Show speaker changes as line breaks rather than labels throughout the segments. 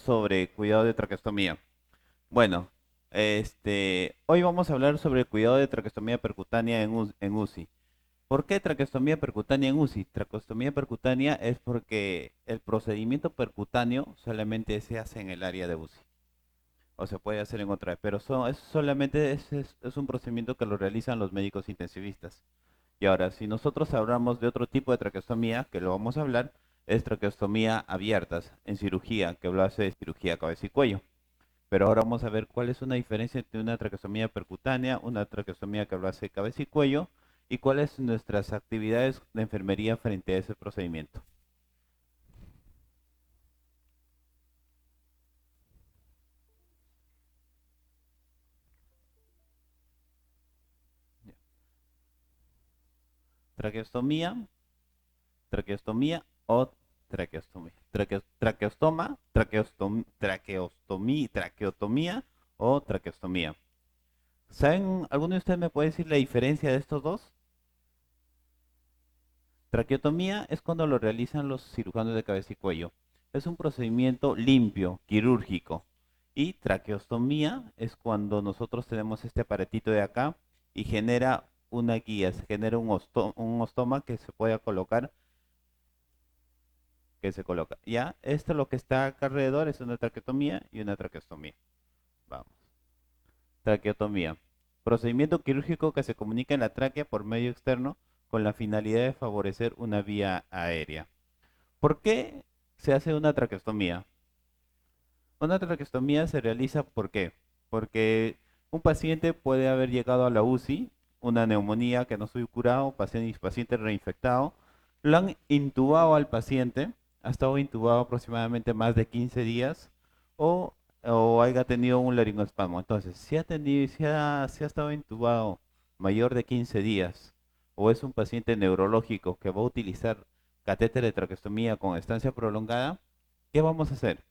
sobre cuidado de traqueostomía. Bueno, hoy vamos a hablar sobre el cuidado de traqueostomía percutánea en UCI. ¿Por qué traqueostomía percutánea en UCI? Traqueostomía percutánea es porque el procedimiento percutáneo solamente se hace en el área de UCI o se puede hacer en otra, pero es un procedimiento que lo realizan los médicos intensivistas. Y ahora, si nosotros hablamos de otro tipo de traqueostomía, que lo vamos a hablar, es traqueostomía abiertas en cirugía, que lo hace de cirugía cabeza y cuello. Pero ahora vamos a ver cuál es una diferencia entre una traqueostomía percutánea, una traqueostomía que lo hace cabeza y cuello, y cuáles son nuestras actividades de enfermería frente a ese procedimiento. Traqueostomía, traqueostomía o traqueostomía. Traqueotomía o traqueostomía. ¿Saben, alguno de ustedes me puede decir la diferencia de estos dos? Traqueotomía es cuando lo realizan los cirujanos de cabeza y cuello. Es un procedimiento limpio, quirúrgico. Y traqueostomía es cuando nosotros tenemos este aparatito de acá y genera una guía, se genera un ostoma que se puede colocar, que se coloca. Ya, esto lo que está acá alrededor es una traqueotomía y una traqueostomía. Vamos. Traqueotomía. Procedimiento quirúrgico que se comunica en la tráquea por medio externo con la finalidad de favorecer una vía aérea. ¿Por qué se hace una traqueostomía? Una traqueostomía se realiza ¿por qué? Porque un paciente puede haber llegado a la UCI, una neumonía que no estoy curado, paciente reinfectado, lo han intubado al paciente, ha estado intubado aproximadamente más de 15 días o, o haya tenido un laringoespasmo. Entonces, si ha estado intubado mayor de 15 días o es un paciente neurológico que va a utilizar catéter de traqueostomía con estancia prolongada, ¿qué vamos a hacer?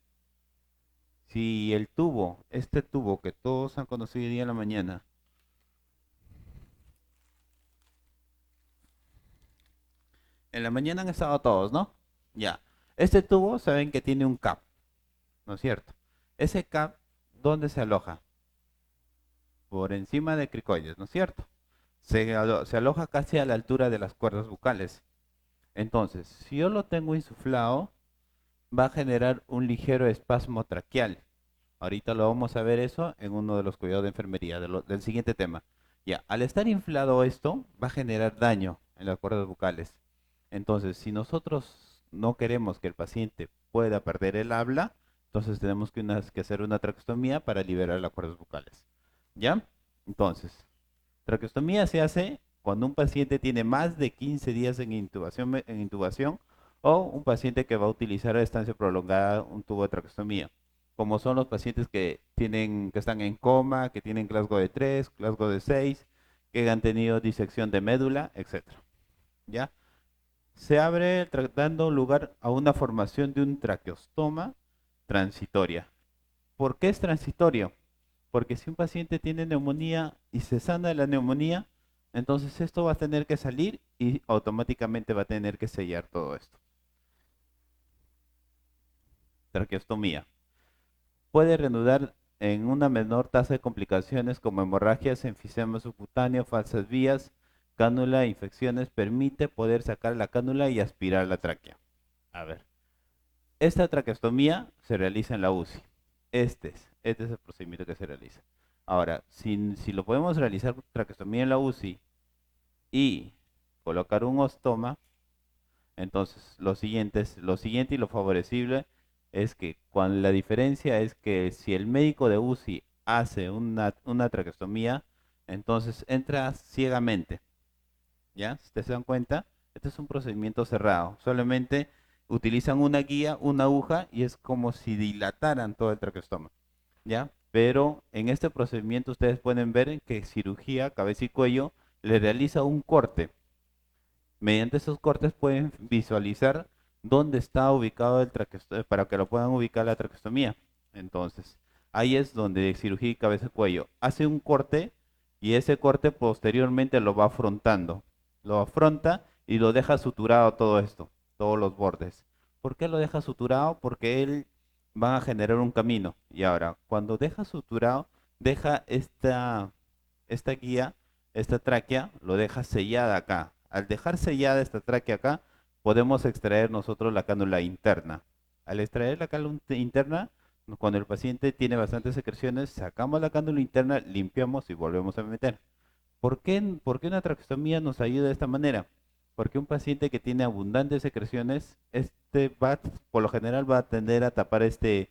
Si el tubo, este tubo que todos han conocido hoy día en la mañana, en la mañana han estado todos, ¿no? Ya. Este tubo saben que tiene un cap, ¿no es cierto? Ese cap, ¿dónde se aloja? Por encima de cricoides, ¿no es cierto? Se aloja casi a la altura de las cuerdas bucales. Entonces, si yo lo tengo insuflado, va a generar un ligero espasmo traqueal. Ahorita lo vamos a ver eso en uno de los cuidados de enfermería, del siguiente tema. Ya, al estar inflado esto, va a generar daño en las cuerdas bucales. Entonces, si nosotros no queremos que el paciente pueda perder el habla, entonces tenemos que hacer una traqueostomía para liberar las cuerdas bucales. ¿Ya? Entonces, traqueostomía se hace cuando un paciente tiene más de 15 días en intubación o un paciente que va a utilizar a estancia prolongada un tubo de traqueostomía, como son los pacientes que están en coma, que tienen Glasgow de 3, Glasgow de 6, que han tenido disección de médula, etcétera. ¿Ya? Se abre dando lugar a una formación de un traqueostoma transitoria. ¿Por qué es transitorio? Porque si un paciente tiene neumonía y se sana de la neumonía, entonces esto va a tener que salir y automáticamente va a tener que sellar todo esto. Traqueostomía. Puede reanudar en una menor tasa de complicaciones como hemorragias, enfisema subcutáneo, falsas vías, cánula, infecciones. Permite poder sacar la cánula y aspirar la tráquea. A ver, esta traqueostomía se realiza en la UCI. Este es el procedimiento que se realiza. Ahora, si lo podemos realizar traqueostomía en la UCI y colocar un ostoma, entonces lo siguiente y lo favorecible es que cuando la diferencia es que si el médico de UCI hace una traqueostomía, entonces entra ciegamente. ¿Ya? Si te se dan cuenta, este es un procedimiento cerrado. Solamente utilizan una guía, una aguja y es como si dilataran todo el traqueostoma. ¿Ya? Pero en este procedimiento ustedes pueden ver que cirugía, cabeza y cuello le realiza un corte. Mediante esos cortes pueden visualizar dónde está ubicado el traqueostomía, para que lo puedan ubicar la traqueostomía. Entonces, ahí es donde cirugía y cabeza y cuello hace un corte y ese corte posteriormente lo va afrontando. Lo afronta y lo deja suturado todo esto, todos los bordes. ¿Por qué lo deja suturado? Porque él van a generar un camino. Y ahora, cuando deja suturado, deja esta guía, esta tráquea, lo deja sellada acá. Al dejar sellada esta tráquea acá, podemos extraer nosotros la cánula interna. Al extraer la cánula interna, cuando el paciente tiene bastantes secreciones, sacamos la cánula interna, limpiamos y volvemos a meter. ¿Por qué una traqueostomía nos ayuda de esta manera? Porque un paciente que tiene abundantes secreciones, por lo general va a tender a tapar este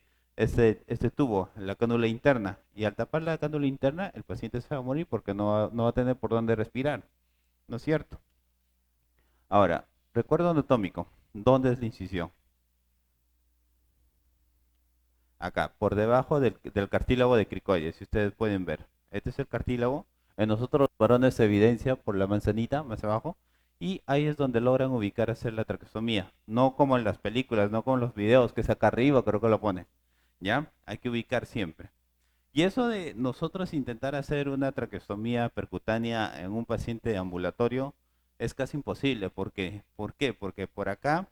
tubo, la cánula interna. Y al tapar la cánula interna, el paciente se va a morir porque no va a tener por dónde respirar. ¿No es cierto? Ahora, recuerdo anatómico. ¿Dónde es la incisión? Acá, por debajo del cartílago de cricoides, si ustedes pueden ver. Este es el cartílago. En nosotros los varones se evidencia por la manzanita más abajo. Y ahí es donde logran ubicar hacer la traqueostomía. No como en las películas, no como en los videos, que es acá arriba, creo que lo pone. ¿Ya? Hay que ubicar siempre. Y eso de nosotros intentar hacer una traqueostomía percutánea en un paciente ambulatorio es casi imposible. ¿Por qué? Porque por acá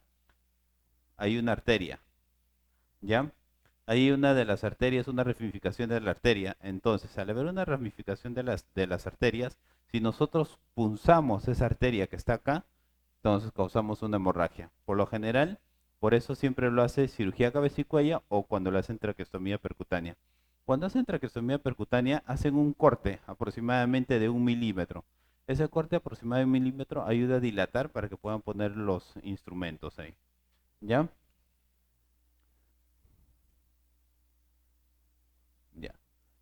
hay una arteria. ¿Ya? Hay una de las arterias, una ramificación de la arteria. Entonces, al haber una ramificación de las arterias, si nosotros punzamos esa arteria que está acá, entonces causamos una hemorragia. Por lo general, por eso siempre lo hace cirugía cabeza y cuello o cuando lo hacen traqueostomía percutánea. Cuando hacen traqueostomía percutánea, hacen un corte aproximadamente de 1 milímetro. Ese corte aproximado de 1 milímetro ayuda a dilatar para que puedan poner los instrumentos ahí. ¿Ya? Ya.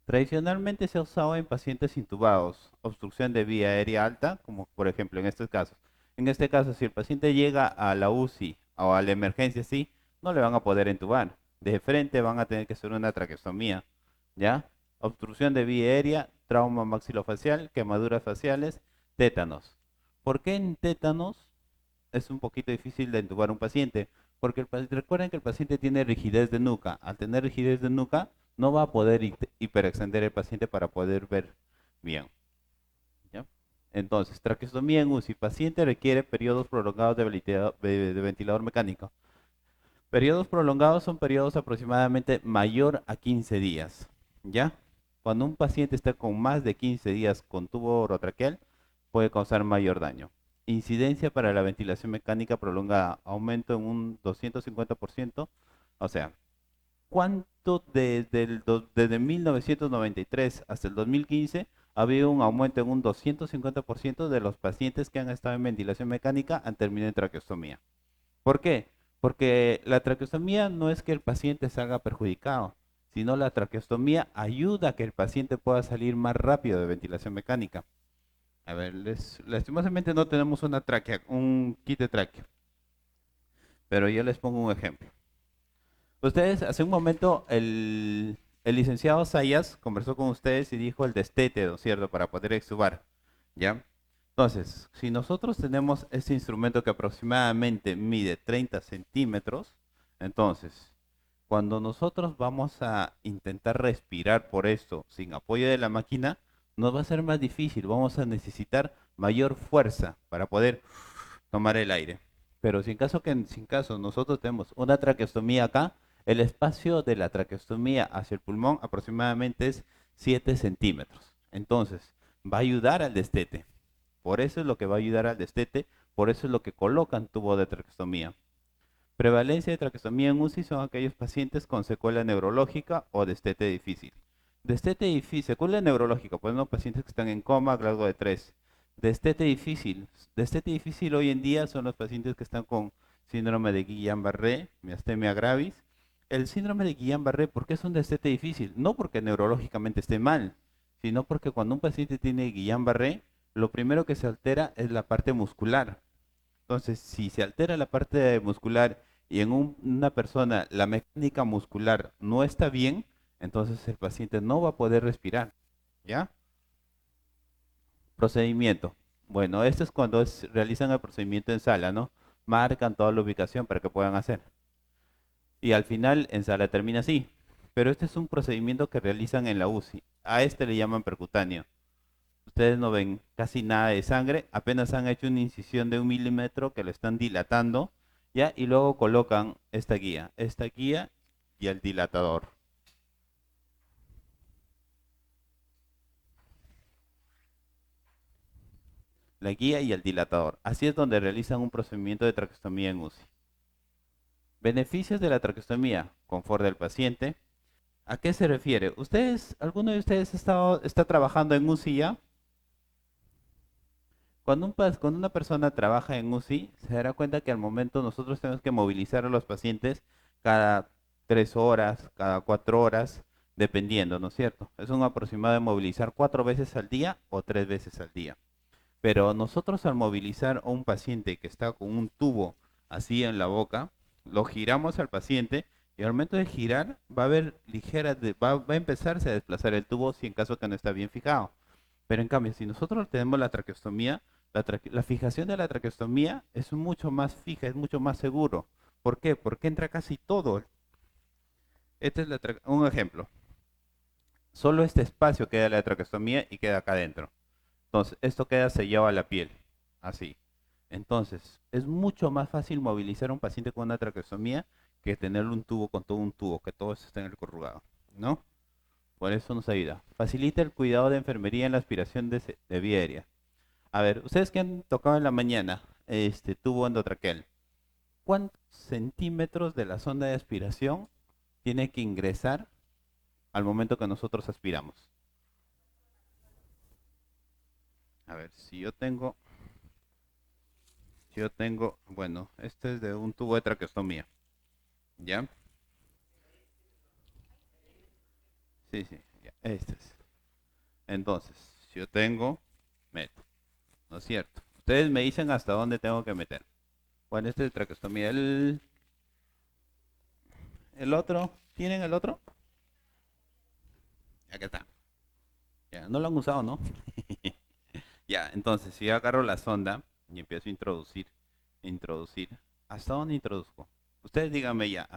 Tradicionalmente se ha usado en pacientes intubados, obstrucción de vía aérea alta, como por ejemplo en estos casos. En este caso, si el paciente llega a la UCI o a la emergencia, sí, no le van a poder entubar. De frente van a tener que hacer una traqueostomía, ¿ya? Obstrucción de vía aérea, trauma maxilofacial, quemaduras faciales, tétanos. ¿Por qué en tétanos es un poquito difícil de entubar a un paciente? Porque recuerden que el paciente tiene rigidez de nuca. Al tener rigidez de nuca, no va a poder hiperextender el paciente para poder ver bien. ¿Ya? Entonces, traqueostomía en UCI. Paciente requiere periodos prolongados de ventilador mecánico. Periodos prolongados son periodos aproximadamente mayor a 15 días. ¿Ya? Cuando un paciente está con más de 15 días con tubo orotraqueal, puede causar mayor daño. Incidencia para la ventilación mecánica prolongada, aumento en un 250%. O sea, ¿cuánto desde 1993 hasta el 2015 ha habido un aumento en un 250% de los pacientes que han estado en ventilación mecánica han terminado en traqueostomía? ¿Por qué? Porque la traqueostomía no es que el paciente salga perjudicado, sino la traqueostomía ayuda a que el paciente pueda salir más rápido de ventilación mecánica. A ver, lastimosamente no tenemos una tráquea, un kit de tráquea, pero yo les pongo un ejemplo. Ustedes, hace un momento, el licenciado Sayas conversó con ustedes y dijo el destete, ¿no es cierto?, para poder extubar, ¿ya? Entonces, si nosotros tenemos este instrumento que aproximadamente mide 30 centímetros, entonces, cuando nosotros vamos a intentar respirar por esto sin apoyo de la máquina, nos va a ser más difícil, vamos a necesitar mayor fuerza para poder tomar el aire. Pero si en caso sin caso nosotros tenemos una traqueostomía acá, el espacio de la traqueostomía hacia el pulmón aproximadamente es 7 centímetros. Entonces, va a ayudar al destete. Por eso es lo que va a ayudar al destete, por eso es lo que colocan tubo de traqueostomía. Prevalencia de traqueostomía en UCI son aquellos pacientes con secuela neurológica o destete difícil. Destete difícil, secuela neurológica, pues no, pacientes que están en coma, grado de 3. Destete difícil. Destete difícil hoy en día son los pacientes que están con síndrome de Guillain-Barré, miastenia gravis. El síndrome de Guillain-Barré, ¿por qué es un destete difícil? No porque neurológicamente esté mal, sino porque cuando un paciente tiene Guillain-Barré, lo primero que se altera es la parte muscular. Entonces, si se altera la parte muscular y en una persona la mecánica muscular no está bien, entonces el paciente no va a poder respirar. ¿Ya? Procedimiento. Bueno, esto es cuando realizan el procedimiento en sala, ¿no? Marcan toda la ubicación para que puedan hacer. Y al final en sala termina así. Pero este es un procedimiento que realizan en la UCI. A este le llaman percutáneo. Ustedes no ven casi nada de sangre, apenas han hecho una incisión de 1 milímetro que lo están dilatando, ¿ya? Y luego colocan esta guía. Esta guía y el dilatador. La guía y el dilatador. Así es donde realizan un procedimiento de traqueostomía en UCI. Beneficios de la traqueostomía. Confort del paciente. ¿A qué se refiere? ¿Alguno de ustedes está trabajando en UCI ya? Cuando una persona trabaja en UCI, se dará cuenta que al momento nosotros tenemos que movilizar a los pacientes cada 3 horas, cada 4 horas, dependiendo, ¿no es cierto? Es un aproximado de movilizar 4 veces al día o 3 veces al día. Pero nosotros al movilizar a un paciente que está con un tubo así en la boca, lo giramos al paciente y al momento de girar va a haber va a empezarse a desplazar el tubo si en caso que no está bien fijado. Pero en cambio, si nosotros tenemos la traqueostomía, la fijación de la traqueostomía es mucho más fija, es mucho más seguro. ¿Por qué? Porque entra casi todo. Este es un ejemplo. Solo este espacio queda de la traqueostomía y queda acá adentro. Entonces, esto queda sellado a la piel, así. Entonces, es mucho más fácil movilizar a un paciente con una traqueostomía que tenerle un tubo con todo un tubo, que todo eso está en el corrugado, ¿no? Por eso nos ayuda. Facilita el cuidado de enfermería en la aspiración de vía aérea. A ver, ustedes que han tocado en la mañana este tubo endotraqueal, ¿cuántos centímetros de la sonda de aspiración tiene que ingresar al momento que nosotros aspiramos? A ver, si yo tengo, bueno, este es de un tubo de traqueostomía, ¿ya? Sí, sí, ya, este es. Entonces, si yo tengo, meto, ¿no es cierto? Ustedes me dicen hasta dónde tengo que meter. Bueno, este es de traqueostomía. El otro, ¿tienen el otro? Acá está. Ya, no lo han usado, ¿no? Ya, entonces, si yo agarro la sonda y empiezo a introducir, ¿hasta dónde introduzco? Ustedes díganme ya.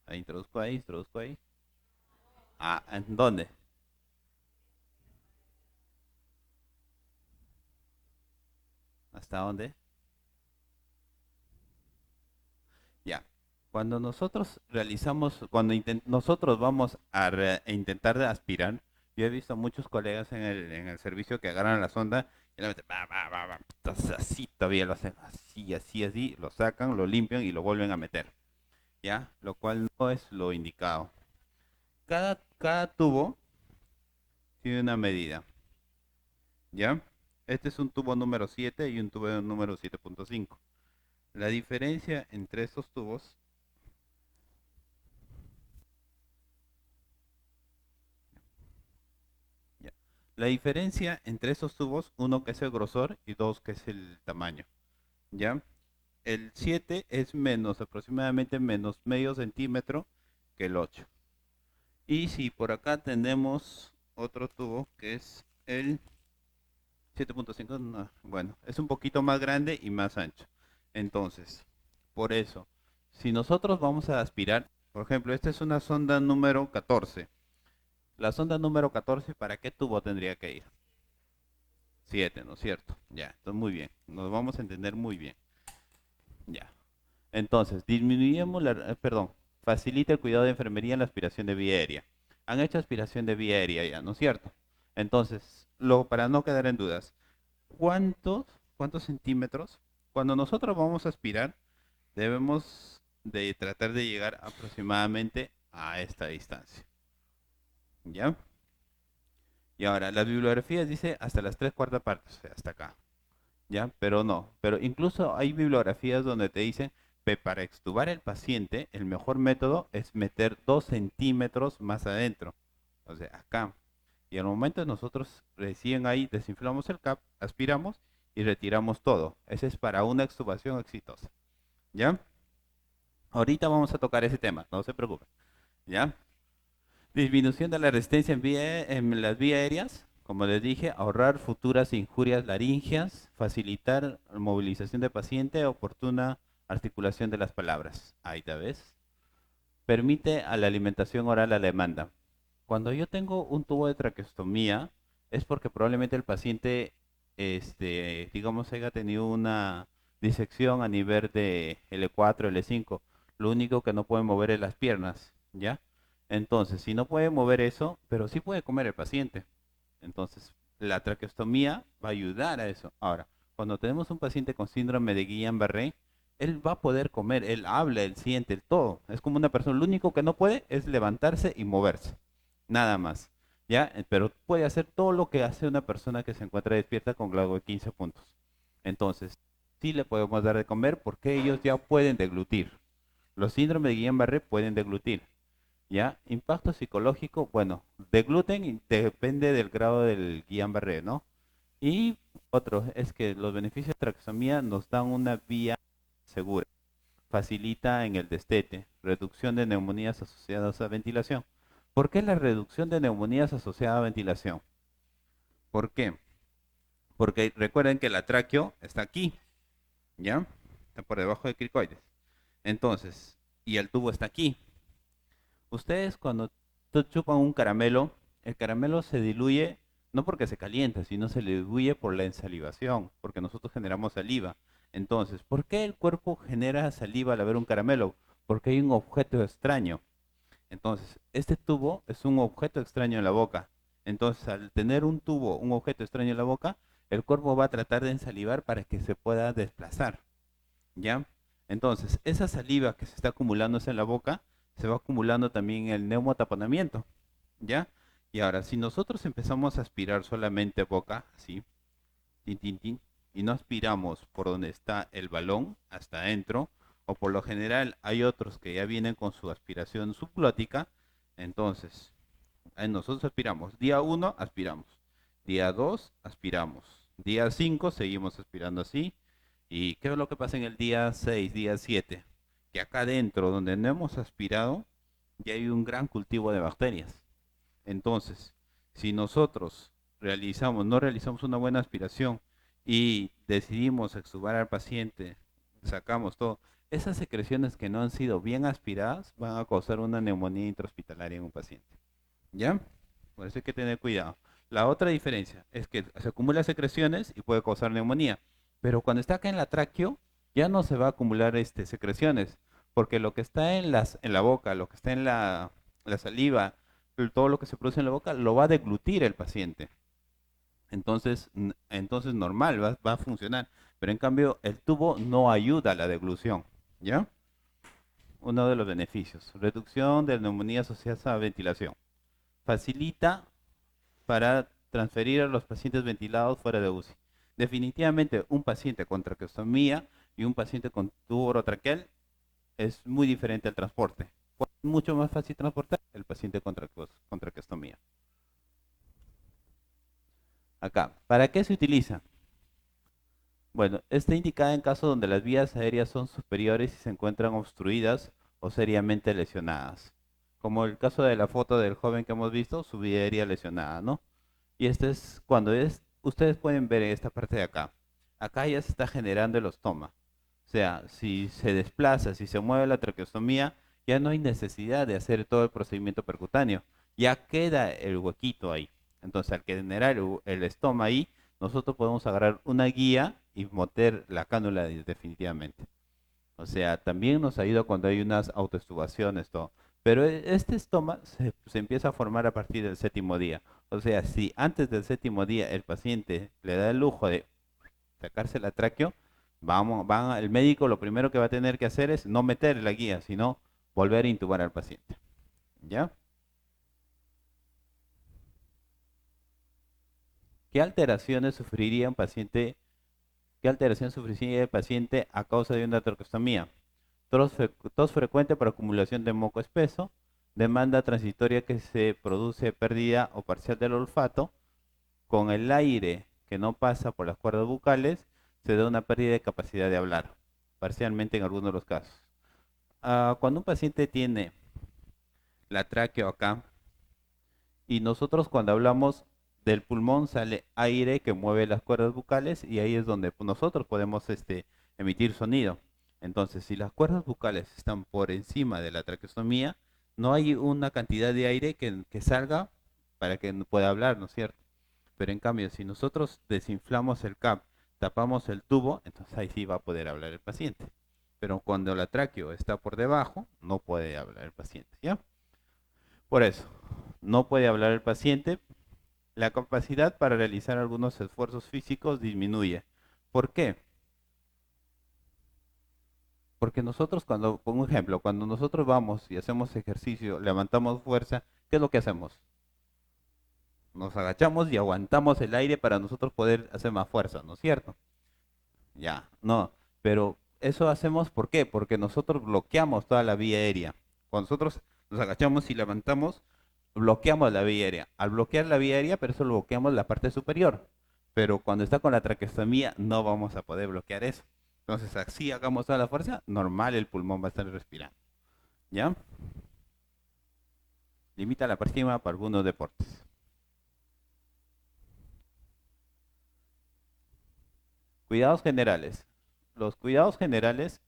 Introduzco ahí, introduzco ahí. Ah, ¿en dónde? ¿Hasta dónde? Ya. Cuando nosotros nosotros vamos a intentar de aspirar, yo he visto muchos colegas en el servicio que agarran la sonda y la meten, entonces así todavía lo hacen, así, así, así, lo sacan, lo limpian y lo vuelven a meter, ¿ya? Lo cual no es lo indicado. Cada tubo tiene una medida, ¿ya? Este es un tubo número 7 y un tubo número 7.5. La diferencia entre estos tubos, ya. La diferencia entre estos tubos, uno que es el grosor y dos que es el tamaño, ¿ya? El 7 es aproximadamente menos medio centímetro que el 8. Y si por acá tenemos otro tubo que es el 7.5, no, bueno, es un poquito más grande y más ancho. Entonces, por eso, si nosotros vamos a aspirar, por ejemplo, esta es una sonda número 14. La sonda número 14, ¿para qué tubo tendría que ir? 7, ¿no es cierto? Ya, entonces muy bien. Nos vamos a entender muy bien. Ya. Entonces, perdón, facilita el cuidado de enfermería en la aspiración de vía aérea. Han hecho aspiración de vía aérea ya, ¿no es cierto? Entonces, para no quedar en dudas, ¿cuántos, cuántos centímetros? Cuando nosotros vamos a aspirar, debemos de tratar de llegar aproximadamente a esta distancia. ¿Ya? Y ahora, las bibliografías dice hasta las 3/4 partes, o sea, hasta acá. ¿Ya? Pero no. Pero incluso hay bibliografías donde te dicen que para extubar el paciente, el mejor método es meter 2 centímetros más adentro. O sea, acá. Y al momento de nosotros recién ahí desinflamos el cap, aspiramos y retiramos todo. Ese es para una extubación exitosa. ¿Ya? Ahorita vamos a tocar ese tema, no se preocupen. ¿Ya? Disminución de la resistencia en las vías aéreas, como les dije, ahorrar futuras injurias laringeas, facilitar movilización de paciente, oportuna articulación de las palabras. Ahí te ves. Permite a la alimentación oral a la demanda. Cuando yo tengo un tubo de traqueostomía, es porque probablemente el paciente, digamos, haya tenido una disección a nivel de L4, L5. Lo único que no puede mover es las piernas. ¿ya? Entonces, si no puede mover eso, pero sí puede comer el paciente. Entonces, la traqueostomía va a ayudar a eso. Ahora, cuando tenemos un paciente con síndrome de Guillain-Barré, él va a poder comer, él habla, él siente, el todo. Es como una persona, lo único que no puede es levantarse y moverse. Nada más. ¿Ya? Pero puede hacer todo lo que hace una persona que se encuentra despierta con grado de 15 puntos. Entonces, sí le podemos dar de comer porque ellos ya pueden deglutir. Los síndromes de Guillain-Barré pueden deglutir. ¿Ya? Impacto psicológico, bueno, degluten y depende del grado del Guillain-Barré, ¿no? Y otro es que los beneficios de traqueostomía nos dan una vía segura, facilita en el destete, reducción de neumonías asociadas a ventilación. ¿Por qué la reducción de neumonías asociada a ventilación? ¿Por qué? Porque recuerden que la tráqueo está aquí, ¿ya? Está por debajo del cricoides. Entonces, y el tubo está aquí. Ustedes cuando chupan un caramelo, el caramelo se diluye no porque se calienta, sino se diluye por la ensalivación, porque nosotros generamos saliva. Entonces, ¿por qué el cuerpo genera saliva al ver un caramelo? Porque hay un objeto extraño. Entonces, este tubo es un objeto extraño en la boca. Entonces, al tener un tubo, un objeto extraño en la boca, el cuerpo va a tratar de ensalivar para que se pueda desplazar. ¿Ya? Entonces, esa saliva que se está acumulando en la boca, se va acumulando también en el neumotaponamiento, ¿ya? Y ahora, si nosotros empezamos a aspirar solamente boca, así, tin, tin, tin, y no aspiramos por donde está el balón, hasta adentro, o por lo general hay otros que ya vienen con su aspiración subglótica, entonces, nosotros aspiramos. Día 1 aspiramos. Día 2 aspiramos. Día 5 seguimos aspirando así. ¿Y qué es lo que pasa en el día 6, día 7? Que acá adentro, donde no hemos aspirado, ya hay un gran cultivo de bacterias. Entonces, si nosotros no realizamos una buena aspiración y decidimos extubar al paciente, sacamos todo, esas secreciones que no han sido bien aspiradas van a causar una neumonía intrahospitalaria en un paciente. ¿Ya? Por eso hay que tener cuidado. La otra diferencia es que se acumulan secreciones y puede causar neumonía. Pero cuando está acá en la tráqueo, ya no se va a acumular secreciones. Porque lo que está en la boca, lo que está en la saliva, todo lo que se produce en la boca, lo va a deglutir el paciente. Entonces normal, va a funcionar. Pero en cambio, el tubo no ayuda a la deglución. ¿Ya? Uno de los beneficios. Reducción de neumonía asociada a ventilación. Facilita para transferir a los pacientes ventilados fuera de UCI. Definitivamente un paciente con traqueostomía y un paciente con tubo orotraqueal es muy diferente al transporte. ¿Cuál es mucho más fácil transportar? El paciente con traqueostomía. Acá, ¿para qué se utiliza? Bueno, está indicada en casos donde las vías aéreas son superiores y se encuentran obstruidas o seriamente lesionadas. Como el caso de la foto del joven que hemos visto, su vía aérea lesionada, ¿no? Y este es cuando ustedes pueden ver en esta parte de acá. Acá ya se está generando el ostoma. O sea, si se desplaza, si se mueve la traqueostomía, ya no hay necesidad de hacer todo el procedimiento percutáneo. Ya queda el huequito ahí. Entonces, al generar el estoma ahí, nosotros podemos agarrar una guía y meter la cánula definitivamente. O sea, también nos ayuda cuando hay unas autoestubaciones, todo. Pero este estoma se empieza a formar a partir del séptimo día. O sea, si antes del séptimo día el paciente le da el lujo de sacarse la tráqueo, el médico lo primero que va a tener que hacer es no meter la guía, sino volver a intubar al paciente. ¿Ya? ¿Qué alteraciones sufriría un paciente? ¿Qué alteración sufriría el paciente a causa de una traqueostomía? Tos frecuente por acumulación de moco espeso, demanda transitoria que se produce pérdida o parcial del olfato, con el aire que no pasa por las cuerdas bucales, se da una pérdida de capacidad de hablar, parcialmente en algunos de los casos. Cuando un paciente tiene la tráqueo acá, y nosotros cuando hablamos del pulmón sale aire que mueve las cuerdas bucales y ahí es donde nosotros podemos emitir sonido. Entonces, si las cuerdas bucales están por encima de la traqueostomía, no hay una cantidad de aire que salga para que pueda hablar, ¿no es cierto? Pero en cambio, si nosotros desinflamos el CAP, tapamos el tubo, entonces ahí sí va a poder hablar el paciente. Pero cuando la tráqueo está por debajo, no puede hablar el paciente, ¿ya? Por eso, no puede hablar el paciente. La capacidad para realizar algunos esfuerzos físicos disminuye. ¿Por qué? Porque nosotros cuando, por un ejemplo, cuando nosotros vamos y hacemos ejercicio, levantamos fuerza, ¿qué es lo que hacemos? Nos agachamos y aguantamos el aire para nosotros poder hacer más fuerza, ¿no es cierto? Ya, no, pero eso hacemos ¿por qué? Porque nosotros bloqueamos toda la vía aérea. Cuando nosotros nos agachamos y levantamos, bloqueamos la vía aérea. Al bloquear la vía aérea, pero eso lo bloqueamos la parte superior. Pero cuando está con la traqueostomía, no vamos a poder bloquear eso. Entonces, así hagamos toda la fuerza, normal el pulmón va a estar respirando. ¿Ya? Limita la próxima para algunos deportes. Cuidados generales. Los cuidados generales,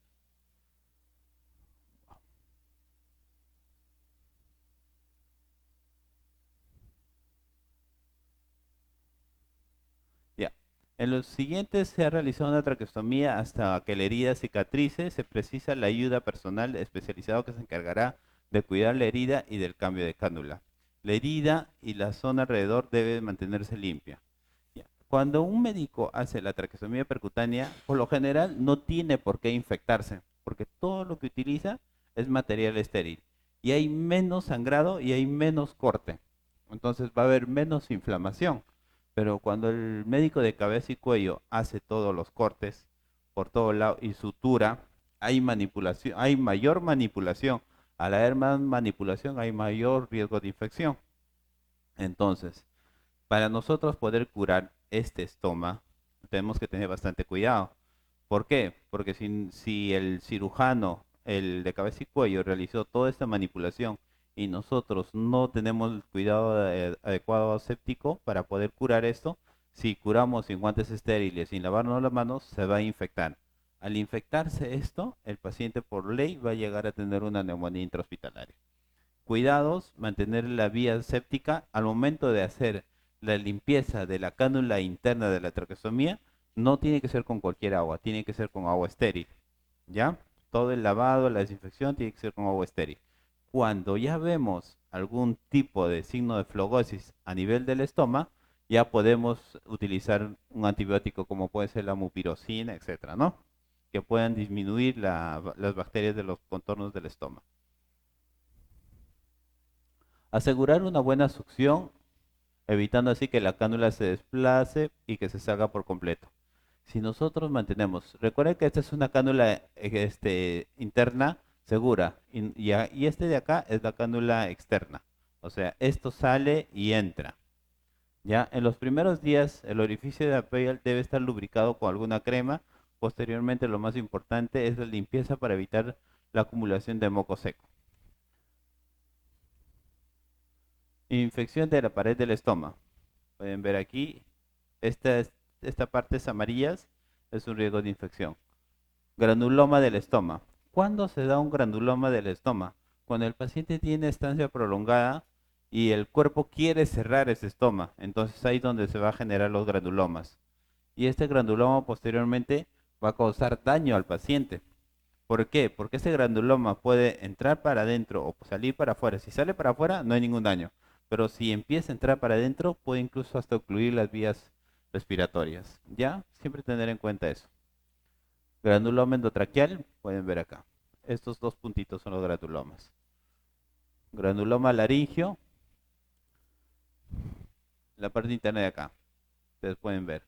ya. En los siguientes se ha realizado una traqueostomía hasta que la herida cicatrice. Se precisa la ayuda personal especializado que se encargará de cuidar la herida y del cambio de cánula. La herida y la zona alrededor debe mantenerse limpia. Ya. Cuando un médico hace la traqueostomía percutánea, por lo general no tiene por qué infectarse, porque todo lo que utiliza es material estéril. Y hay menos sangrado y hay menos corte. Entonces va a haber menos inflamación. Pero cuando el médico de cabeza y cuello hace todos los cortes por todo lado y sutura, hay manipulación, hay mayor manipulación. Al haber más manipulación hay mayor riesgo de infección. Entonces, para nosotros poder curar este estoma, tenemos que tener bastante cuidado. ¿Por qué? Porque si el cirujano, el de cabeza y cuello, realizó toda esta manipulación y nosotros no tenemos el cuidado adecuado séptico para poder curar esto, si curamos sin guantes estériles, sin lavarnos las manos, se va a infectar. Al infectarse esto, el paciente por ley va a llegar a tener una neumonía intrahospitalaria. Cuidados, mantener la vía séptica al momento de hacer la limpieza de la cánula interna de la traqueostomía, no tiene que ser con cualquier agua, tiene que ser con agua estéril, ¿ya? Todo el lavado, la desinfección tiene que ser con agua estéril. Cuando ya vemos algún tipo de signo de flogosis a nivel del estómago, ya podemos utilizar un antibiótico como puede ser la mupirocina, etcétera, ¿no? Que puedan disminuir las bacterias de los contornos del estómago. Asegurar una buena succión, evitando así que la cánula se desplace y que se salga por completo. Si nosotros mantenemos, recuerden que esta es una cánula interna segura y este de acá es la cánula externa. O sea, esto sale y entra. Ya en los primeros días el orificio de la piel debe estar lubricado con alguna crema. Posteriormente lo más importante es la limpieza para evitar la acumulación de moco seco. Infección de la pared del estómago. Pueden ver aquí, esta parte es amarillas, es un riesgo de infección. Granuloma del estómago. ¿Cuándo se da un granuloma del estómago? Cuando el paciente tiene estancia prolongada y el cuerpo quiere cerrar ese estómago. Entonces ahí es donde se va a generar los granulomas. Y este granuloma posteriormente va a causar daño al paciente. ¿Por qué? Porque ese granuloma puede entrar para adentro o salir para afuera. Si sale para afuera, no hay ningún daño. Pero si empieza a entrar para adentro, puede incluso hasta ocluir las vías respiratorias. ¿Ya? Siempre tener en cuenta eso. Granuloma endotraqueal, pueden ver acá. Estos dos puntitos son los granulomas. Granuloma laringio, la parte interna de acá. Ustedes pueden ver.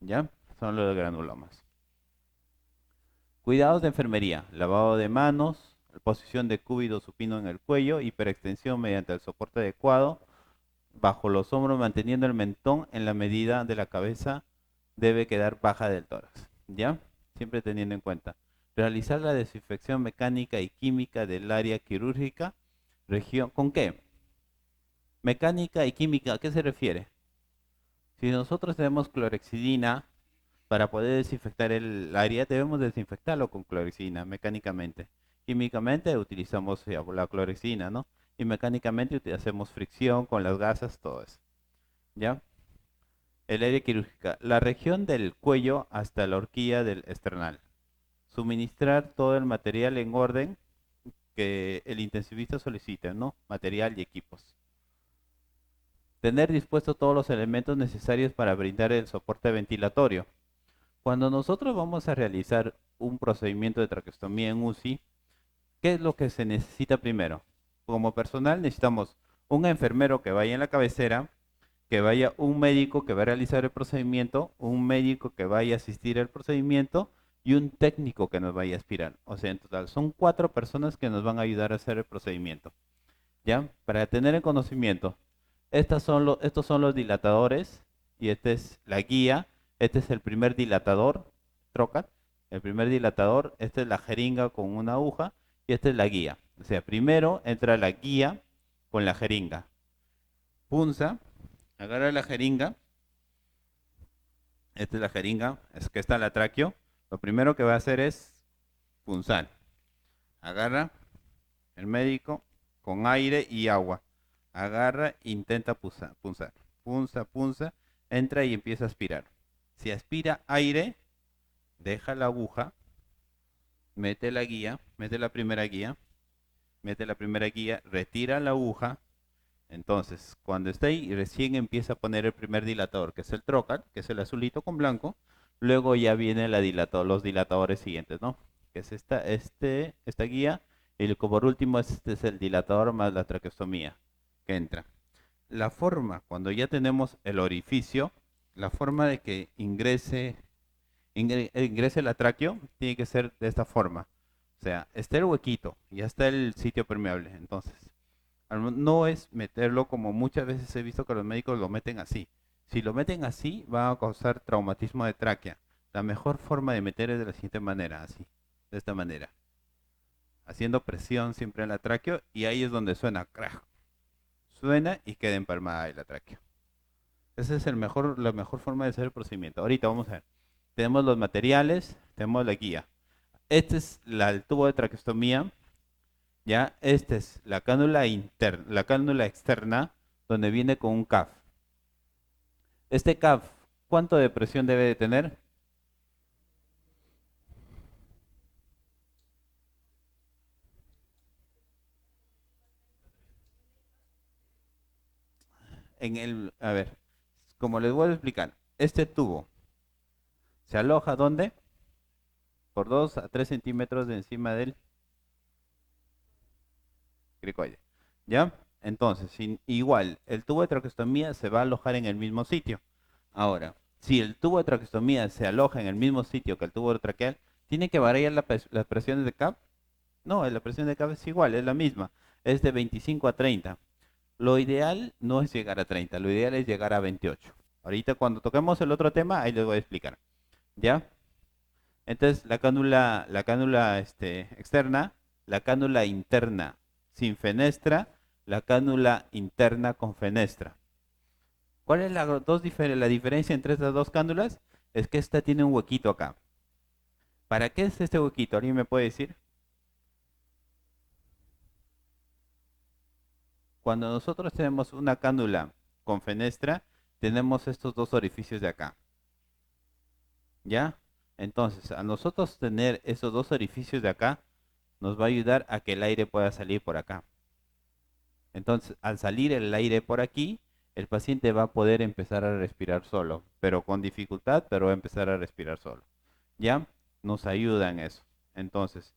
¿Ya? Son los granulomas. Cuidados de enfermería, lavado de manos, posición de cúbido supino en el cuello, hiperextensión mediante el soporte adecuado, bajo los hombros manteniendo el mentón en la medida de la cabeza debe quedar baja del tórax, ¿ya? Siempre teniendo en cuenta. Realizar la desinfección mecánica y química del área quirúrgica, región, ¿con qué? Mecánica y química, ¿a qué se refiere? Si nosotros tenemos clorexidina, para poder desinfectar el área debemos desinfectarlo con clorexina mecánicamente. Químicamente utilizamos la clorexina, ¿no? Y mecánicamente hacemos fricción con las gasas, todo eso. ¿Ya? El área quirúrgica, la región del cuello hasta la horquilla del esternal. Suministrar todo el material en orden que el intensivista solicita, ¿no? Material y equipos. Tener dispuestos todos los elementos necesarios para brindar el soporte ventilatorio. Cuando nosotros vamos a realizar un procedimiento de traqueostomía en UCI, ¿qué es lo que se necesita primero? Como personal necesitamos un enfermero que vaya en la cabecera, que vaya un médico que va a realizar el procedimiento, un médico que vaya a asistir al procedimiento y un técnico que nos vaya a aspirar. O sea, en total son 4 personas que nos van a ayudar a hacer el procedimiento. ¿Ya? Para tener el conocimiento, estos son los dilatadores y esta es la guía. Este es el primer dilatador, trocar, el primer dilatador. Esta es la jeringa con una aguja y esta es la guía. O sea, primero entra la guía con la jeringa. Punza, agarra la jeringa. Esta es la jeringa, es que está la tráqueo. Lo primero que va a hacer es punzar. Agarra el médico con aire y agua. Agarra, intenta punzar. Punza, punza, entra y empieza a aspirar. Si aspira aire, deja la aguja, mete la guía, mete la primera guía, retira la aguja. Entonces, cuando está ahí, recién empieza a poner el primer dilatador, que es el trocar, que es el azulito con blanco. Luego ya viene los dilatadores siguientes, ¿no? Que es esta guía. Y por último, este es el dilatador más la traqueostomía que entra. La forma, cuando ya tenemos el orificio, la forma de que ingrese la tráqueo tiene que ser de esta forma. O sea, está el huequito, ya está el sitio permeable. Entonces, no es meterlo como muchas veces he visto que los médicos lo meten así. Si lo meten así, va a causar traumatismo de tráquea. La mejor forma de meter es de la siguiente manera, así, de esta manera. Haciendo presión siempre en la tráqueo y ahí es donde suena crack. Suena y queda empalmada ahí la tráquea. Esa es la mejor forma de hacer el procedimiento. Ahorita vamos a ver. Tenemos los materiales, tenemos la guía. Este es el tubo de traqueostomía. Ya, esta es la cánula interna, la cánula externa, donde viene con un CAF. Este CAF, ¿cuánto de presión debe de tener? A ver, como les voy a explicar, este tubo se aloja ¿dónde? Por 2 a 3 centímetros de encima del cricoide. ¿Ya? Entonces, igual, el tubo de traqueostomía se va a alojar en el mismo sitio. Ahora, si el tubo de traqueostomía se aloja en el mismo sitio que el tubo traqueal, ¿tiene que variar las presiones de CAP? No, la presión de CAP es igual, es la misma. Es de 25 a 30. Lo ideal no es llegar a 30, lo ideal es llegar a 28. Ahorita cuando toquemos el otro tema, ahí les voy a explicar. ¿Ya? Entonces, la cánula externa, la cánula interna sin fenestra, la cánula interna con fenestra. ¿Cuál es la diferencia entre estas dos cánulas? Es que esta tiene un huequito acá. ¿Para qué es este huequito? ¿Alguien me puede decir? Cuando nosotros tenemos una cánula con fenestra, tenemos estos dos orificios de acá. ¿Ya? Entonces, a nosotros tener esos dos orificios de acá, nos va a ayudar a que el aire pueda salir por acá. Entonces, al salir el aire por aquí, el paciente va a poder empezar a respirar solo, pero con dificultad, pero va a empezar a respirar solo. ¿Ya? Nos ayuda en eso. Entonces,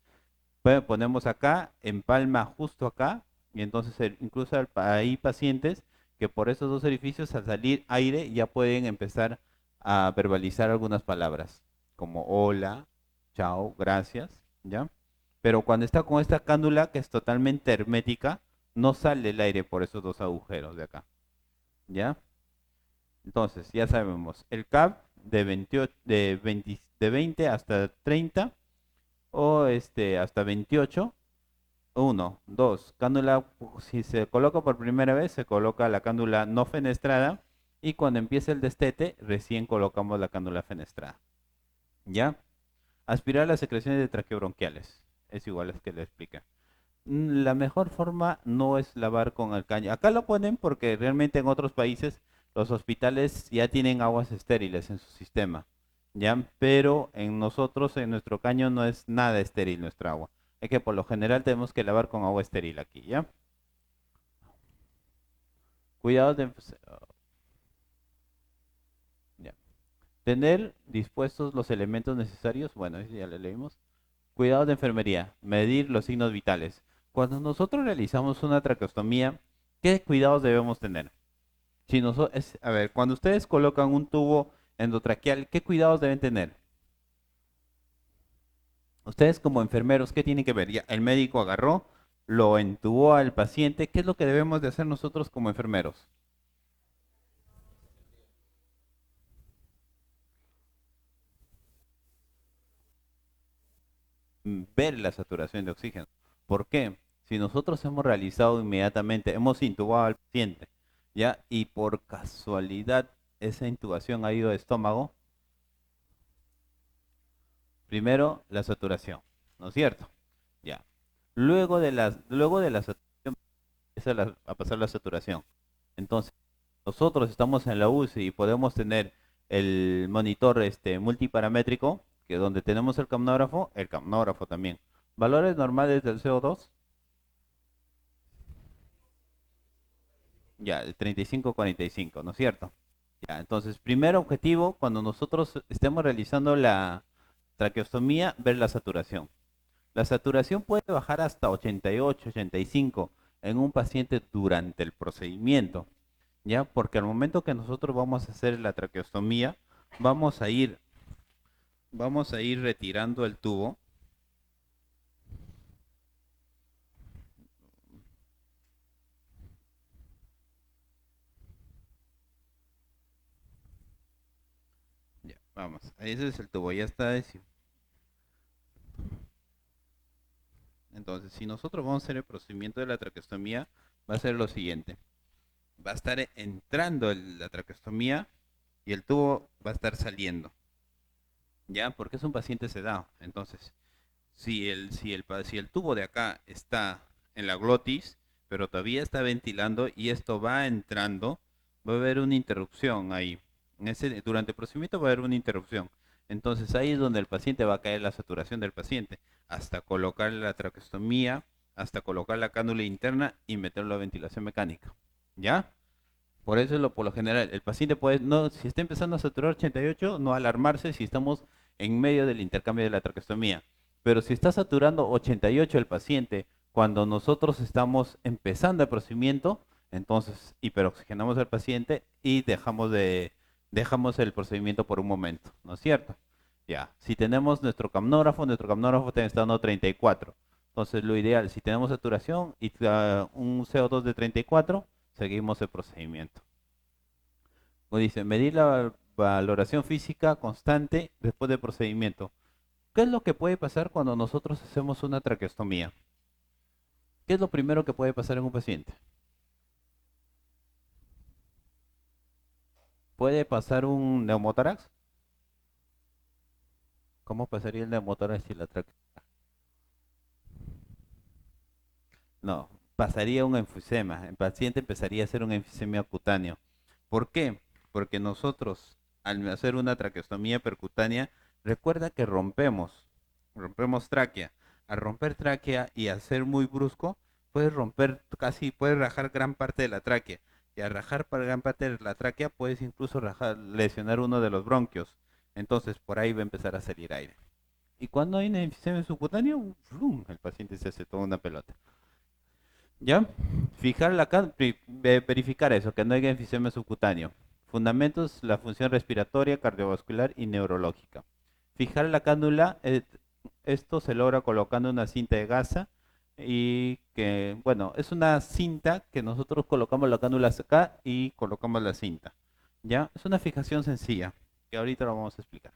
ponemos acá, empalma justo acá, y entonces incluso hay pacientes que por esos dos orificios al salir aire ya pueden empezar a verbalizar algunas palabras, como hola, chao, gracias, ¿ya? Pero cuando está con esta cánula que es totalmente hermética, no sale el aire por esos dos agujeros de acá, ¿ya? Entonces, ya sabemos, el CAP de 28, de 20 hasta 30 o hasta 28. Uno, dos, cánula, si se coloca por primera vez, se coloca la cánula no fenestrada y cuando empieza el destete, recién colocamos la cánula fenestrada. ¿Ya? Aspirar las secreciones de traqueobronquiales. Es igual es que le explica. La mejor forma no es lavar con el caño. Acá lo ponen porque realmente en otros países los hospitales ya tienen aguas estériles en su sistema. ¿Ya? Pero en nosotros, en nuestro caño, no es nada estéril nuestra agua. Es que por lo general tenemos que lavar con agua estéril aquí, ¿ya? Cuidado de... ya. Tener dispuestos los elementos necesarios, bueno, eso ya lo leímos. Cuidado de enfermería, medir los signos vitales. Cuando nosotros realizamos una traqueostomía, ¿qué cuidados debemos tener? Si nosotros, a ver, cuando ustedes colocan un tubo endotraqueal, ¿qué cuidados deben tener? Ustedes como enfermeros, ¿qué tienen que ver? Ya, el médico agarró, lo entubó al paciente. ¿Qué es lo que debemos de hacer nosotros como enfermeros? Ver la saturación de oxígeno. ¿Por qué? Si nosotros hemos realizado inmediatamente, hemos intubado al paciente, ¿ya? Y por casualidad esa intubación ha ido a estómago, primero la saturación, ¿no es cierto? Ya. Luego de la saturación empieza a pasar la saturación. Entonces, nosotros estamos en la UCI y podemos tener el monitor multiparamétrico, que donde tenemos el camnógrafo también. Valores normales del CO2, ya, de 35-45, ¿no es cierto? Ya, entonces, primer objetivo, cuando nosotros estemos realizando la traqueostomía, ver la saturación. La saturación puede bajar hasta 88, 85 en un paciente durante el procedimiento, ¿ya? Porque al momento que nosotros vamos a hacer la traqueostomía, vamos a ir, vamos a ir retirando el tubo. Ya, vamos, ese es el tubo, ya está. Entonces, si nosotros vamos a hacer el procedimiento de la traqueostomía, va a ser lo siguiente. Va a estar entrando la traqueostomía y el tubo va a estar saliendo, ¿ya? Porque es un paciente sedado. Entonces, si el tubo de acá está en la glotis, pero todavía está ventilando y esto va entrando, va a haber una interrupción ahí. Durante el procedimiento va a haber una interrupción. Entonces ahí es donde el paciente va a caer la saturación del paciente, hasta colocar la traqueostomía, hasta colocar la cánula interna y meterlo a ventilación mecánica. ¿Ya? Por eso es por lo general, el paciente puede, no, si está empezando a saturar 88, no alarmarse si estamos en medio del intercambio de la traqueostomía. Pero si está saturando 88 el paciente cuando nosotros estamos empezando el procedimiento, entonces hiperoxigenamos al paciente y dejamos el procedimiento por un momento, ¿no es cierto? Ya, si tenemos nuestro camnógrafo está dando 34. Entonces lo ideal, si tenemos saturación y un CO2 de 34, seguimos el procedimiento. O dice, medir la valoración física constante después del procedimiento. ¿Qué es lo que puede pasar cuando nosotros hacemos una traqueostomía? ¿Qué es lo primero que puede pasar en un paciente? ¿Puede pasar un neumotórax? ¿Cómo pasaría el neumotórax si la traqueostomía? No, pasaría un enfisema. El paciente empezaría a hacer un enfisema cutáneo. ¿Por qué? Porque nosotros, al hacer una traqueostomía percutánea, recuerda que rompemos tráquea. Al romper tráquea y al ser muy brusco, puedes romper casi, puedes rajar gran parte de la tráquea. Y al rajar gran parte de la tráquea, puedes incluso lesionar uno de los bronquios. Entonces, por ahí va a empezar a salir aire. Y cuando hay un enfisema subcutáneo, ¡frum!, el paciente se hace toda una pelota. ¿Ya? Verificar eso, que no haya enfisema subcutáneo. Fundamentos, la función respiratoria, cardiovascular y neurológica. Fijar la cánula, esto se logra colocando una cinta de gasa y que, bueno, es una cinta que nosotros colocamos la cánula acá y colocamos la cinta. ¿Ya? Es una fijación sencilla, que ahorita lo vamos a explicar.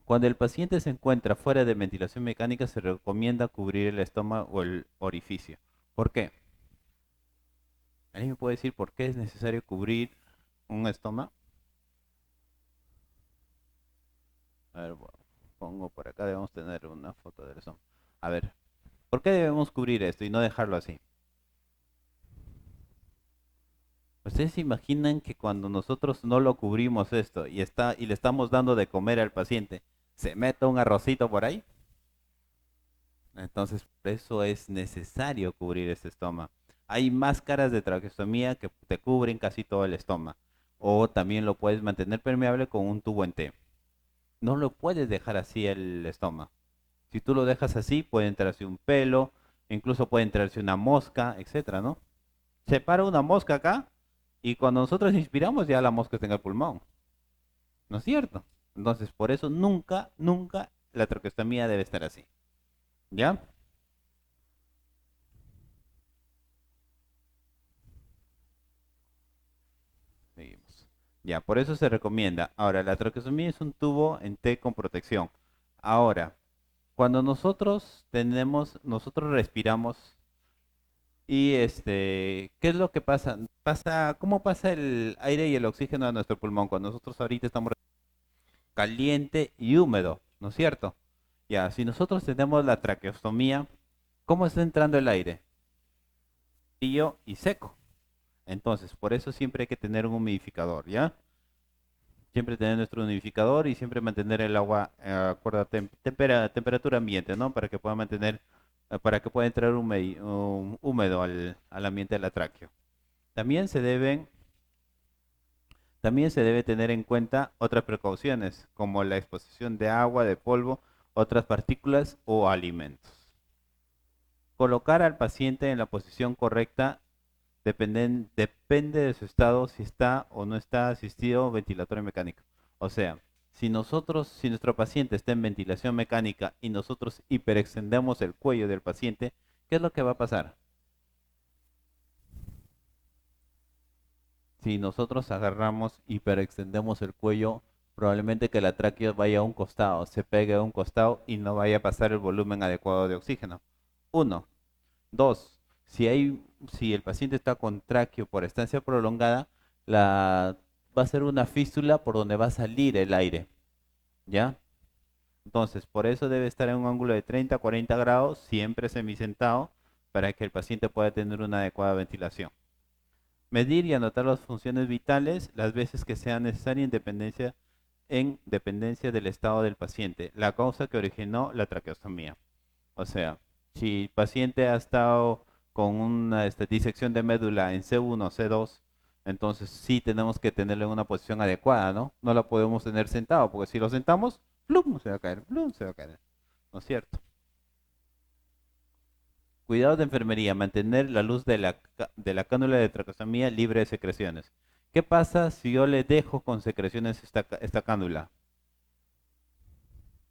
Cuando el paciente se encuentra fuera de ventilación mecánica, se recomienda cubrir el estómago o el orificio. ¿Por qué? ¿Alguien me puede decir por qué es necesario cubrir un estómago? A ver, bueno, pongo por acá, debemos tener una foto del estómago. A ver, ¿por qué debemos cubrir esto y no dejarlo así? ¿Ustedes se imaginan que cuando nosotros no lo cubrimos esto y le estamos dando de comer al paciente, se meta un arrocito por ahí? Entonces, por eso es necesario cubrir este estómago. Hay máscaras de traqueostomía que te cubren casi todo el estómago. O también lo puedes mantener permeable con un tubo en T. No lo puedes dejar así el estómago. Si tú lo dejas así, puede entrarse un pelo, incluso puede entrarse una mosca, etcétera, ¿no? Se para una mosca acá y cuando nosotros inspiramos ya la mosca está en el pulmón, ¿no es cierto? Entonces, por eso nunca, nunca la traqueostomía debe estar así. ¿Ya? Seguimos. Ya, por eso se recomienda. Ahora, la traqueostomía es un tubo en T con protección. Ahora, cuando nosotros respiramos y ¿qué es lo que pasa? ¿Cómo pasa el aire y el oxígeno a nuestro pulmón? Cuando nosotros ahorita estamos caliente y húmedo, ¿no es cierto? Ya, si nosotros tenemos la traqueostomía, ¿cómo está entrando el aire? Frío y seco. Entonces, por eso siempre hay que tener un humidificador, ¿ya? Siempre tener nuestro humidificador y siempre mantener el agua acorde a temperatura ambiente, ¿no? Para que pueda para que pueda entrar un húmedo al ambiente de la tráqueo. También se deben, también se debe tener en cuenta otras precauciones, como la exposición de agua, de polvo, otras partículas o alimentos. Colocar al paciente en la posición correcta depende de su estado, si está o no está asistido ventilatorio mecánico. O sea, si nuestro paciente está en ventilación mecánica y nosotros hiperextendemos el cuello del paciente, ¿qué es lo que va a pasar? Si nosotros agarramos, hiperextendemos el cuello, probablemente que la tráquea vaya a un costado, se pegue a un costado y no vaya a pasar el volumen adecuado de oxígeno. Uno. Dos, si el paciente está con tráqueo por estancia prolongada, va a ser una fístula por donde va a salir el aire, ¿ya? Entonces, por eso debe estar en un ángulo de 30 a 40 grados, siempre semisentado, para que el paciente pueda tener una adecuada ventilación. Medir y anotar las funciones vitales las veces que sea necesaria en dependencia del estado del paciente, la causa que originó la traqueostomía. O sea, si el paciente ha estado con una disección de médula en C1 o C2, entonces sí tenemos que tenerlo en una posición adecuada, ¿no? No la podemos tener sentado, porque si lo sentamos, ¡plum! Se va a caer, ¡plum! Se va a caer. ¿No es cierto? Cuidado de enfermería, mantener la luz de de la cánula de traqueostomía libre de secreciones. ¿Qué pasa si yo le dejo con secreciones esta cánula?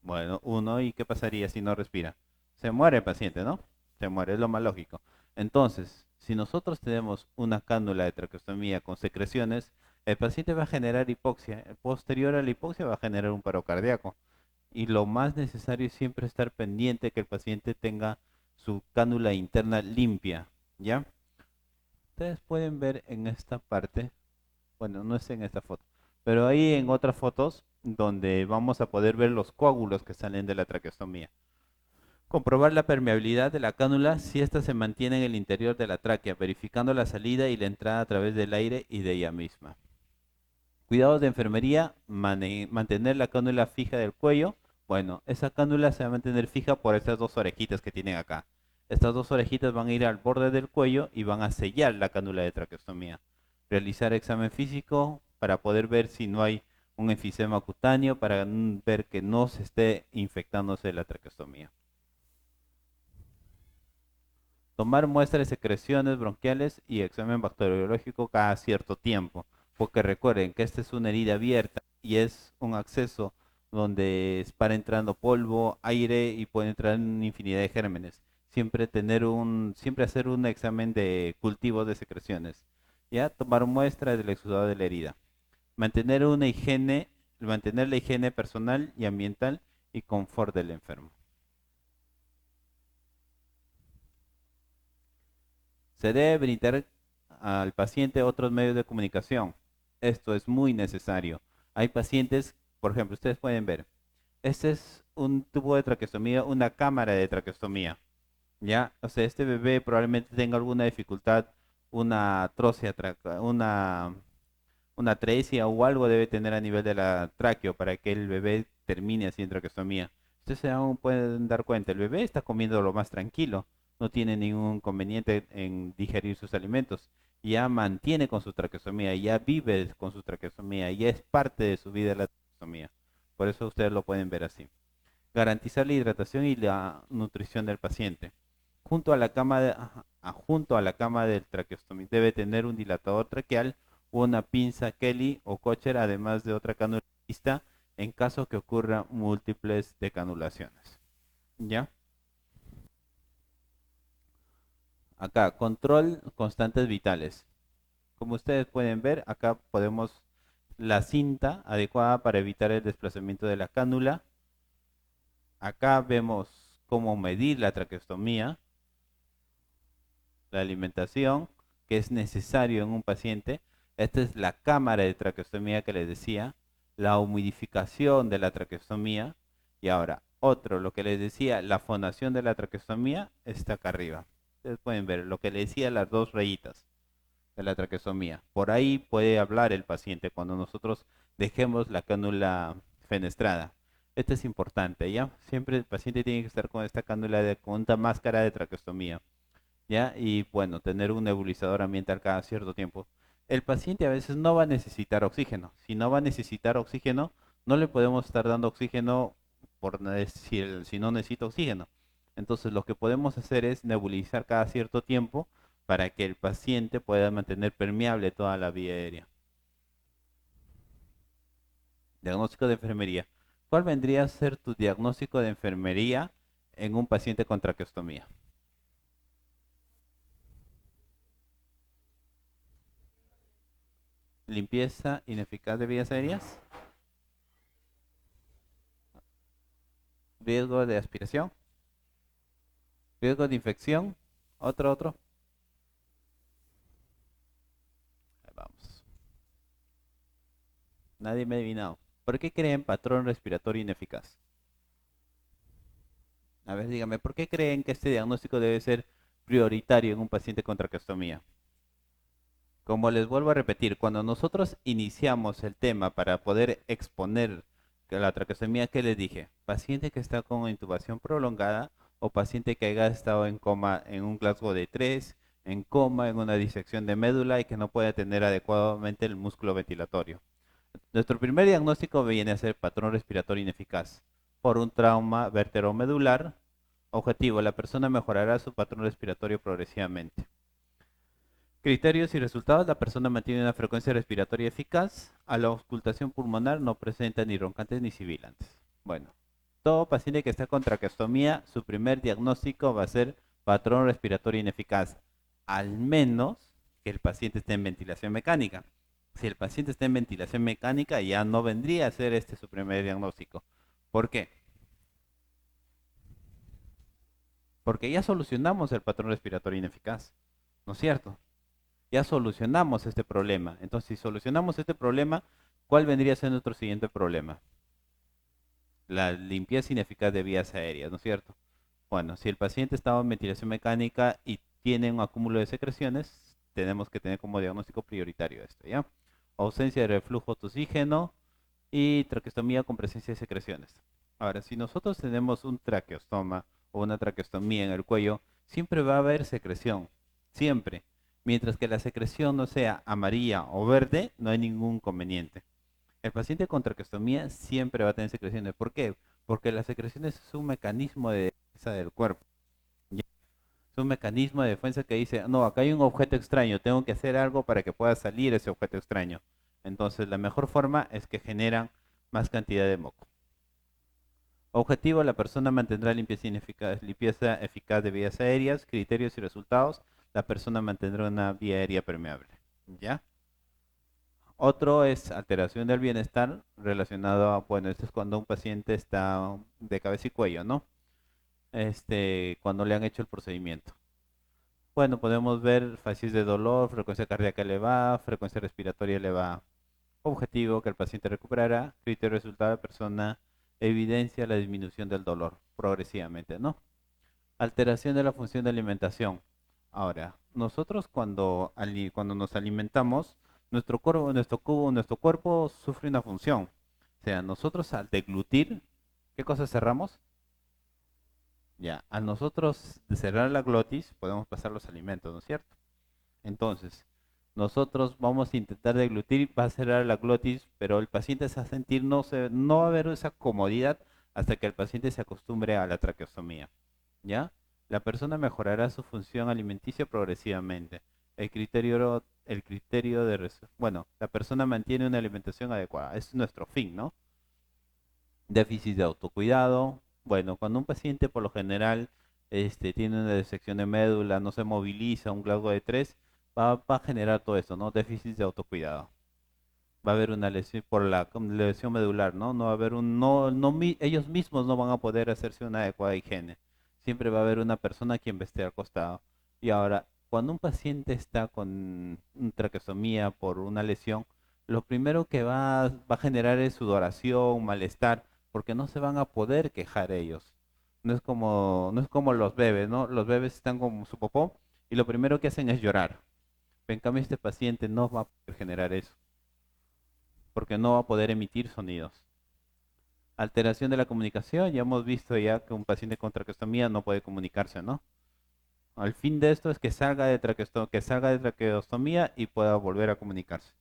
Bueno, uno, ¿y qué pasaría si no respira? Se muere el paciente, ¿no? Se muere, es lo más lógico. Entonces, si nosotros tenemos una cánula de traqueostomía con secreciones, el paciente va a generar hipoxia. Posterior a la hipoxia va a generar un paro cardíaco. Y lo más necesario es siempre estar pendiente que el paciente tenga su cánula interna limpia, ¿ya? Ustedes pueden ver en esta parte, bueno, no es en esta foto, pero ahí en otras fotos donde vamos a poder ver los coágulos que salen de la traqueostomía. Comprobar la permeabilidad de la cánula si ésta se mantiene en el interior de la tráquea, verificando la salida y la entrada a través del aire y de ella misma. Cuidados de enfermería, mantener la cánula fija del cuello. Bueno, esa cánula se va a mantener fija por estas dos orejitas que tienen acá. Estas dos orejitas van a ir al borde del cuello y van a sellar la cánula de traqueostomía. Realizar examen físico para poder ver si no hay un enfisema cutáneo, para ver que no se esté infectándose la traqueostomía. Tomar muestras de secreciones bronquiales y examen bacteriológico cada cierto tiempo, porque recuerden que esta es una herida abierta y es un acceso donde para entrando polvo, aire y puede entrar una infinidad de gérmenes. Siempre hacer un examen de cultivo de secreciones. Ya tomar muestras del exudado de la herida. Mantener la higiene personal y ambiental y confort del enfermo. Se debe brindar al paciente otros medios de comunicación. Esto es muy necesario. Hay pacientes, por ejemplo, ustedes pueden ver, este es un tubo de traqueostomía, una cámara de traqueostomía, ¿ya? O sea, este bebé probablemente tenga alguna dificultad, una atrocia, una atresia o algo debe tener a nivel de la tráqueo para que el bebé termine así en traqueostomía. Ustedes pueden dar cuenta, el bebé está comiendo lo más tranquilo, no tiene ningún inconveniente en digerir sus alimentos, ya mantiene con su traqueostomía, ya vive con su traqueostomía, ya es parte de su vida la traqueostomía. Por eso ustedes lo pueden ver así. Garantizar la hidratación y la nutrición del paciente. Junto a la cama del traqueostomía debe tener un dilatador traqueal, una pinza Kelly o Kocher, además de otra cánula lista en caso que ocurra múltiples decanulaciones. ¿Ya? Acá, control constantes vitales. Como ustedes pueden ver, acá podemos la cinta adecuada para evitar el desplazamiento de la cánula. Acá vemos cómo medir la traqueostomía, la alimentación que es necesario en un paciente. Esta es la cámara de traqueostomía que les decía, la humidificación de la traqueostomía. Y ahora, otro, lo que les decía, la fonación de la traqueostomía está acá arriba. Ustedes pueden ver lo que les decía, las dos rayitas de la traqueostomía. Por ahí puede hablar el paciente cuando nosotros dejemos la cánula fenestrada. Esto es importante, ¿ya? Siempre el paciente tiene que estar con esta cánula con una máscara de traqueostomía. ¿Ya? Y bueno, tener un nebulizador ambiental cada cierto tiempo. El paciente a veces no va a necesitar oxígeno. Si no va a necesitar oxígeno, no le podemos estar dando oxígeno por si no necesita oxígeno. Entonces, lo que podemos hacer es nebulizar cada cierto tiempo para que el paciente pueda mantener permeable toda la vía aérea. Diagnóstico de enfermería. ¿Cuál vendría a ser tu diagnóstico de enfermería en un paciente con traqueostomía? Limpieza ineficaz de vías aéreas, riesgo de aspiración, riesgo de infección, otro. Ahí vamos. Nadie me ha adivinado. ¿Por qué creen patrón respiratorio ineficaz? A ver, dígame, ¿por qué creen que este diagnóstico debe ser prioritario en un paciente con traqueostomía? Como les vuelvo a repetir, cuando nosotros iniciamos el tema para poder exponer que la traqueostomía, ¿qué les dije? Paciente que está con intubación prolongada o paciente que haya estado en coma en un Glasgow de 3, en coma, en una disección de médula y que no puede atender adecuadamente el músculo ventilatorio. Nuestro primer diagnóstico viene a ser patrón respiratorio ineficaz por un trauma vertebromedular. Objetivo, la persona mejorará su patrón respiratorio progresivamente. Criterios y resultados. La persona mantiene una frecuencia respiratoria eficaz. A la auscultación pulmonar no presenta ni roncantes ni sibilantes. Bueno, todo paciente que está con traqueostomía, su primer diagnóstico va a ser patrón respiratorio ineficaz, al menos que el paciente esté en ventilación mecánica. Si el paciente está en ventilación mecánica, ya no vendría a ser este su primer diagnóstico. ¿Por qué? Porque ya solucionamos el patrón respiratorio ineficaz, ¿no es cierto? Ya solucionamos este problema. Entonces, si solucionamos este problema, ¿cuál vendría a ser nuestro siguiente problema? La limpieza ineficaz de vías aéreas, ¿no es cierto? Bueno, si el paciente estaba en ventilación mecánica y tiene un acúmulo de secreciones, tenemos que tener como diagnóstico prioritario esto, ¿ya? Ausencia de reflujo de oxígeno y traqueostomía con presencia de secreciones. Ahora, si nosotros tenemos un traqueostoma o una traqueostomía en el cuello, siempre va a haber secreción, siempre. Mientras que la secreción no sea amarilla o verde, no hay ningún inconveniente. El paciente con traqueostomía siempre va a tener secreciones. ¿Por qué? Porque las secreciones es un mecanismo de defensa del cuerpo. ¿Ya? Es un mecanismo de defensa que dice, no, acá hay un objeto extraño, tengo que hacer algo para que pueda salir ese objeto extraño. Entonces, la mejor forma es que generan más cantidad de moco. Objetivo, la persona mantendrá limpieza eficaz de vías aéreas. Criterios y resultados, la persona mantendrá una vía aérea permeable. ¿Ya? Otro es alteración del bienestar relacionado a, bueno, esto es cuando un paciente está de cabeza y cuello, ¿no? Cuando le han hecho el procedimiento. Bueno, podemos ver fases de dolor, frecuencia cardíaca elevada, frecuencia respiratoria elevada. Objetivo, que el paciente recuperará. Criterio resultado, de persona evidencia la disminución del dolor progresivamente, ¿no? Alteración de la función de alimentación. Ahora, nosotros cuando nos alimentamos, nuestro cuerpo sufre una función. O sea, nosotros al deglutir, ¿qué cosa cerramos? Ya, a nosotros de cerrar la glotis podemos pasar los alimentos, ¿no es cierto? Entonces, nosotros vamos a intentar deglutir, va a cerrar la glotis, pero el paciente se va a sentir, no va a haber esa comodidad hasta que el paciente se acostumbre a la traqueostomía, ¿ya? La persona mejorará su función alimenticia progresivamente. Bueno, la persona mantiene una alimentación adecuada. Ese es nuestro fin, ¿no? Déficit de autocuidado. Bueno, cuando un paciente por lo general tiene una disección de médula, no se moviliza, un grado de 3, va a generar todo esto, ¿no? Déficit de autocuidado. Va a haber una lesión por la lesión medular, ¿no? No va a haber ellos mismos no van a poder hacerse una adecuada higiene. Siempre va a haber una persona quien va a estar al costado. Y ahora, cuando un paciente está con traqueostomía por una lesión, lo primero que va a generar es sudoración, malestar, porque no se van a poder quejar ellos. No es como los bebés, ¿no? Los bebés están con su popó y lo primero que hacen es llorar. En cambio, este paciente no va a poder generar eso porque no va a poder emitir sonidos. Alteración de la comunicación, ya hemos visto ya que un paciente con traqueostomía no puede comunicarse, ¿no? Al fin de esto es que salga de traqueostomía y pueda volver a comunicarse.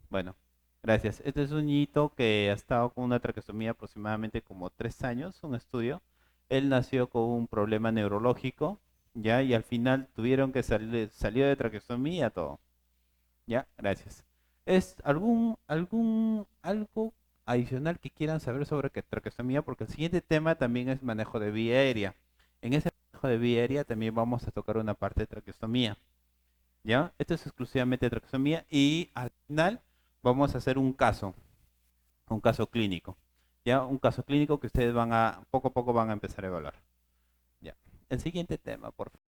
Bueno, gracias. Este es un niñito que ha estado con una traqueostomía aproximadamente como 3 años, un estudio. Él nació con un problema neurológico, ya, y al final tuvieron que salió de traqueostomía todo. Ya, gracias. ¿Es algo adicional que quieran saber sobre traqueostomía? Porque el siguiente tema también es manejo de vía aérea. En ese manejo de vía aérea también vamos a tocar una parte de traqueostomía. ¿Ya? Esto es exclusivamente de traqueostomía y al final vamos a hacer un caso clínico. ¿Ya? Un caso clínico que ustedes poco a poco van a empezar a evaluar. Ya. El siguiente tema, por favor.